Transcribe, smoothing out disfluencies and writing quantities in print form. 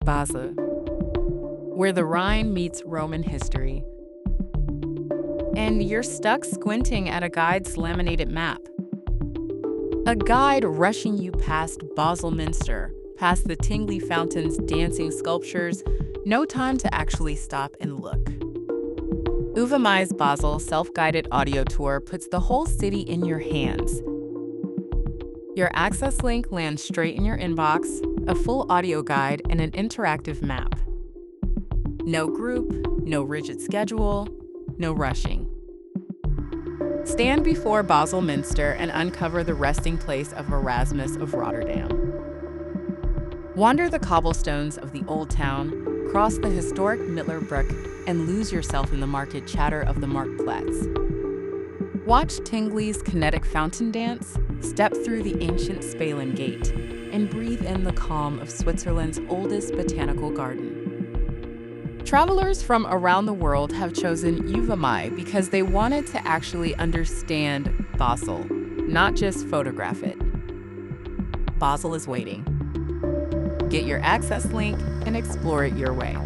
Basel, where the Rhine meets Roman history. And you're stuck squinting at a guide's laminated map. A guide rushing you past Basel Minster, past the tingly fountains, dancing sculptures, no time to actually stop and look. Uvamai's Basel self-guided audio tour puts the whole city in your hands. Your access link lands straight in your inbox, a full audio guide, and an interactive map. No group, no rigid schedule, no rushing. Stand before Basel Minster and uncover the resting place of Erasmus of Rotterdam. Wander the cobblestones of the Old Town, cross the historic Middelbrug, and lose yourself in the market chatter of the Marktplatz. Watch Tingley's kinetic fountain dance, step through the ancient Spalen Gate, and breathe in the calm of Switzerland's oldest botanical garden. Travelers from around the world have chosen Uvamai because they wanted to actually understand Basel, not just photograph it. Basel is waiting. Get your access link and explore it your way.